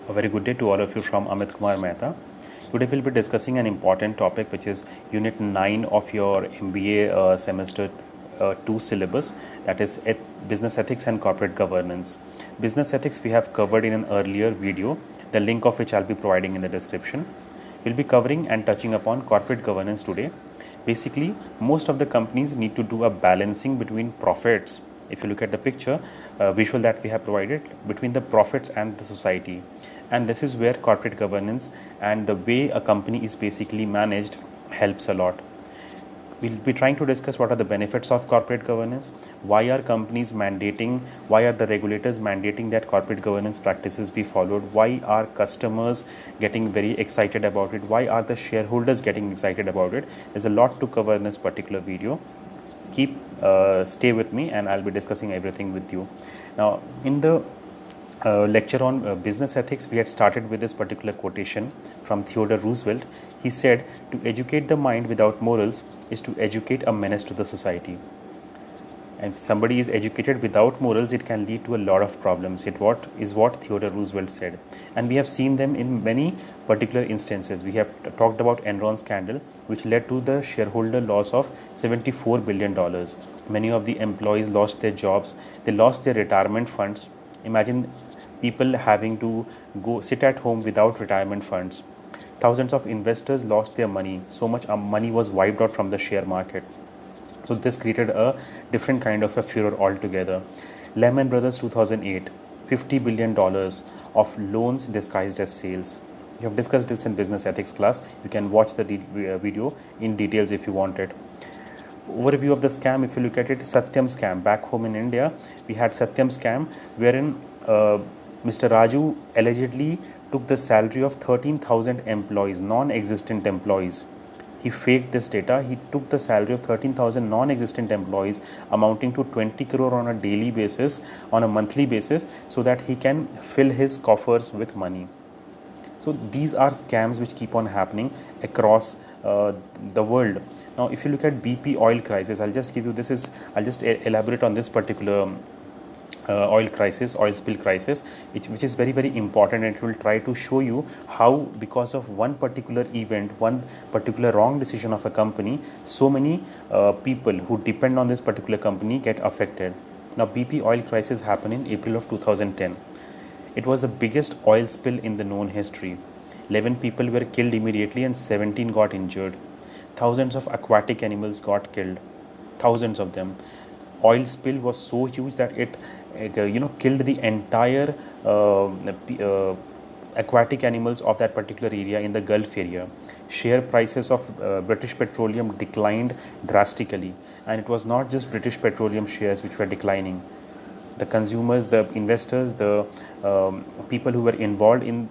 A very good day to all of you from Amit Kumar Mehta. Today we'll be discussing an important topic which is Unit 9 of your MBA semester 2 syllabus, that is Business Ethics and Corporate Governance. Business Ethics we have covered in an earlier video, the link of which I'll be providing in the description. We'll be covering and touching upon corporate governance today. Basically, most of the companies need to do a balancing between profits. If you look at the picture visual that we have provided, between the profits and the society, and this is where corporate governance and the way a company is basically managed helps a lot. We'll be trying to discuss what are the benefits of corporate governance, why are companies mandating, why are the regulators mandating that corporate governance practices be followed, why are customers getting very excited about it, why are the shareholders getting excited about it. There's a lot to cover in this particular video. Stay with me and I'll be discussing everything with you. Now, in the lecture on business ethics, we had started with this particular quotation from Theodore Roosevelt. He said, "To educate the mind without morals is to educate a menace to the society." And if somebody is educated without morals, it can lead to a lot of problems. It is what Theodore Roosevelt said. And we have seen them in many particular instances. We have talked about Enron scandal, which led to the shareholder loss of $74 billion. Many of the employees lost their jobs. They lost their retirement funds. Imagine people having to go sit at home without retirement funds. Thousands of investors lost their money. So much money was wiped out from the share market. So this created a different kind of a furor altogether. Lehman Brothers 2008, $50 billion of loans disguised as sales. We have discussed this in business ethics class. You can watch the video in details if you want it. Overview of the scam, if you look at it, Satyam scam. Back home in India, we had Satyam scam wherein Mr. Raju allegedly took the salary of 13,000 employees, non-existent employees. He faked this data. He took the salary of 13,000 non-existent employees amounting to 20 crore on a daily basis, on a monthly basis, so that he can fill his coffers with money. So these are scams which keep on happening across the world. Now, if you look at BP oil crisis, I'll just elaborate on this particular oil spill crisis, which is very, very important, and it will try to show you how, because of one particular event, one particular wrong decision of a company, so many people who depend on this particular company get affected. Now, BP oil crisis happened in April of 2010. It was the biggest oil spill in the known history. 11 people were killed immediately and 17 got injured. Thousands of aquatic animals got killed. Thousands of them. Oil spill was so huge that it killed the entire aquatic animals of that particular area in the Gulf area. Share prices of British Petroleum declined drastically, and it was not just British Petroleum shares which were declining. The consumers, the investors, the people who were involved in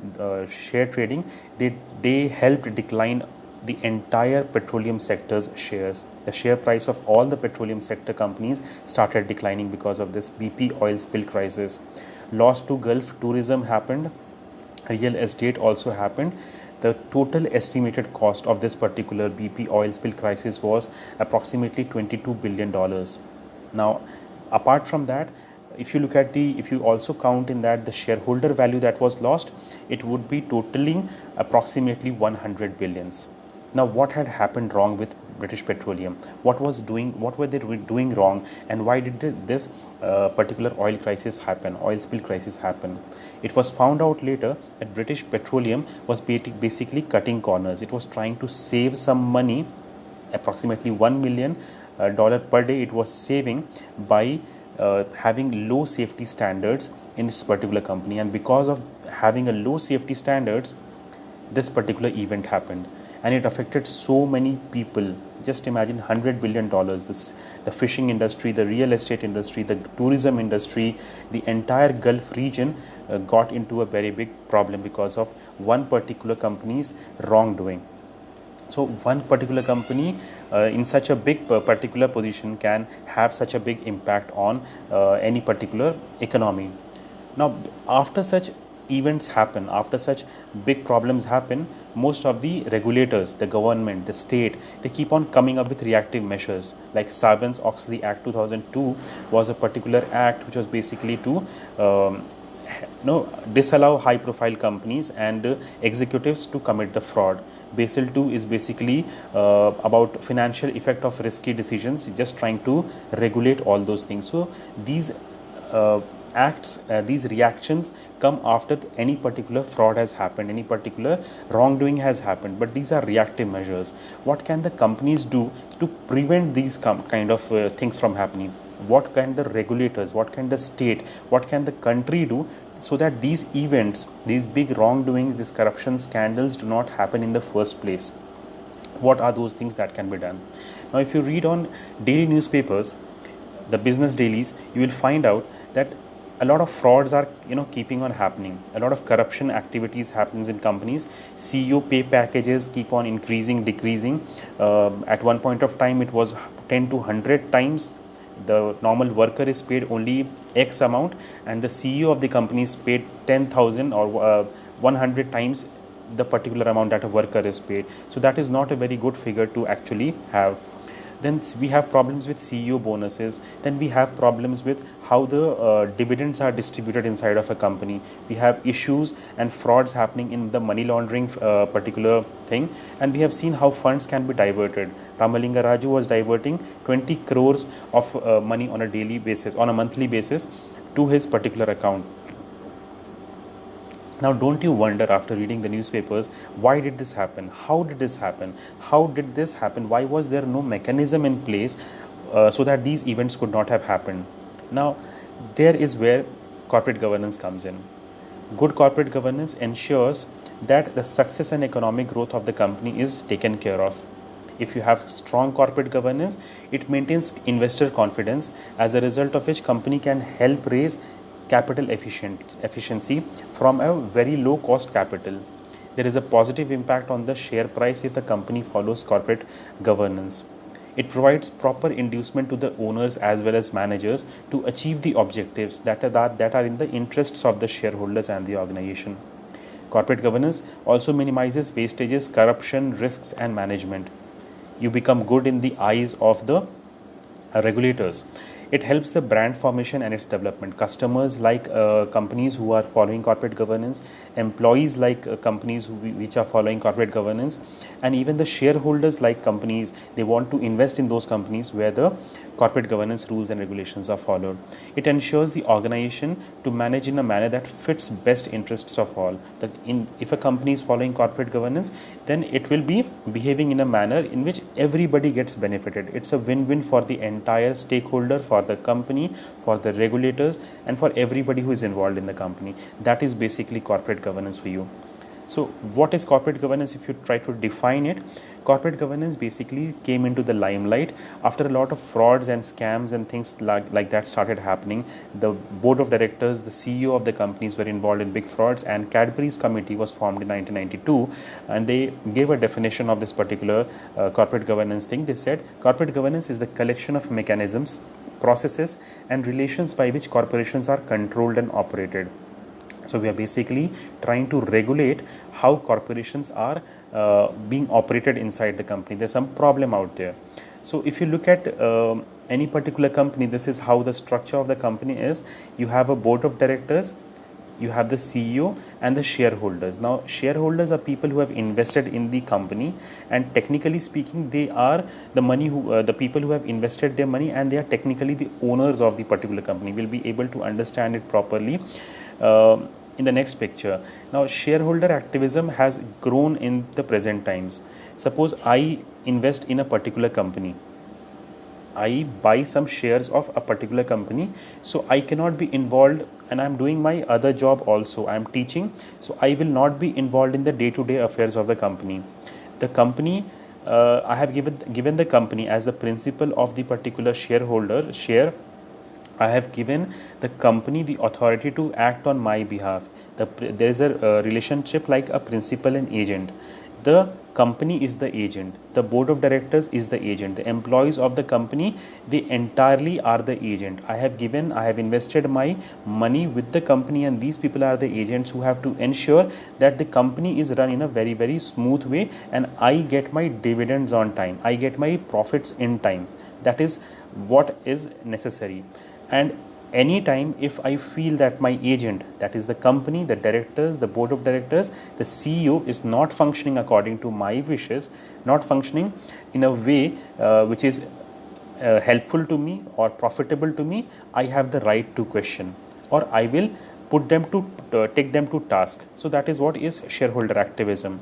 share trading, they helped decline the entire petroleum sector's shares. The share price of all the petroleum sector companies started declining because of this BP oil spill crisis. Loss to Gulf tourism happened. Real estate also happened. The total estimated cost of this particular BP oil spill crisis was approximately $22 billion. Now, apart from that, if you also count in that the shareholder value that was lost, it would be totaling approximately 100 billions. Now, what had happened wrong with British Petroleum? What were they doing wrong, and why did this particular oil spill crisis happen? It was found out later that British Petroleum was basically cutting corners. It was trying to save some money, approximately $1 million per day it was saving by having low safety standards in its particular company. And because of having a low safety standards, this particular event happened, and it affected so many people. Just imagine $100 billion. The fishing industry, the real estate industry, the tourism industry, the entire Gulf region got into a very big problem because of one particular company's wrongdoing. So one particular company in such a big particular position can have such a big impact on any particular economy. Now, after such events happen, after such big problems happen, most of the regulators, the government, the state, they keep on coming up with reactive measures. Like Sarbanes-Oxley Act 2002 was a particular act which was basically to disallow high profile companies and executives to commit the fraud. Basel 2 is basically about financial effect of risky decisions, just trying to regulate all those things. So these these reactions come after any particular fraud has happened, any particular wrongdoing has happened, but these are reactive measures. What can the companies do to prevent these kind of things from happening? What can the regulators, what can the state, what can the country do so that these events, these big wrongdoings, these corruption scandals do not happen in the first place? What are those things that can be done? Now, if you read on daily newspapers, the business dailies, you will find out that a lot of frauds are keeping on happening. A lot of corruption activities happens in companies. CEO pay packages keep on increasing, decreasing. At one point of time, it was 10 to 100 times the normal worker is paid only X amount, and the CEO of the company is paid 10,000 or 100 times the particular amount that a worker is paid. So that is not a very good figure to actually have. Then we have problems with CEO bonuses. Then we have problems with how the dividends are distributed inside of a company. We have issues and frauds happening in the money laundering particular thing, and we have seen how funds can be diverted. Ramalinga Raju was diverting 20 crores of money on a daily basis, on a monthly basis, to his particular account. Now, don't you wonder after reading the newspapers, why did this happen? How did this happen? How did this happen? Why was there no mechanism in place so that these events could not have happened? Now, there is where corporate governance comes in. Good corporate governance ensures that the success and economic growth of the company is taken care of. If you have strong corporate governance, it maintains investor confidence, as a result of which company can help raise capital efficiency from a very low cost capital. There is a positive impact on the share price if the company follows corporate governance. It provides proper inducement to the owners as well as managers to achieve the objectives that are in the interests of the shareholders and the organization. Corporate governance also minimizes wastages, corruption, risks, and management. You become good in the eyes of the regulators. It helps the brand formation and its development. Customers like companies who are following corporate governance, employees like companies which are following corporate governance, and even the shareholders like companies, they want to invest in those companies where the corporate governance rules and regulations are followed. It ensures the organization to manage in a manner that fits best interests of all. If a company is following corporate governance, then it will be behaving in a manner in which everybody gets benefited. It's a win-win for the entire stakeholder, for the company, for the regulators, and for everybody who is involved in the company. That is basically corporate governance for you. So what is corporate governance? If you try to define it, corporate governance basically came into the limelight after a lot of frauds and scams and things like that started happening. The board of directors, the CEO of the companies were involved in big frauds, and Cadbury's committee was formed in 1992, and they gave a definition of this particular corporate governance thing. They said corporate governance is the collection of mechanisms, processes, and relations by which corporations are controlled and operated. So we are basically trying to regulate how corporations are being operated inside the company. There's some problem out there. So if you look at any particular company, this is how the structure of the company is. You have a board of directors, you have the CEO and the shareholders. Now, shareholders are people who have invested in the company, and technically speaking, they are the people who have invested their money, and they are technically the owners of the particular company. We'll be able to understand it properly in the next picture. Now, shareholder activism has grown in the present times. Suppose I invest in a particular company. I buy some shares of a particular company, so I cannot be involved, and I'm doing my other job also. I'm teaching, so I will not be involved in the day-to-day affairs of the company. The company, I have given the company as the principal of the particular shareholder share. I have given the company the authority to act on my behalf. There is a relationship like a principal and agent. The company is the agent. The board of directors is the agent. The employees of the company, they entirely are the agent. I have invested my money with the company, and these people are the agents who have to ensure that the company is run in a very, very smooth way, and I get my dividends on time. I get my profits in time. That is what is necessary. And anytime if I feel that my agent, that is the company, the directors, the board of directors, the CEO is not functioning according to my wishes, not functioning in a way which is helpful to me or profitable to me, I have the right to question, or I will put them to take them to task. So that is what is shareholder activism.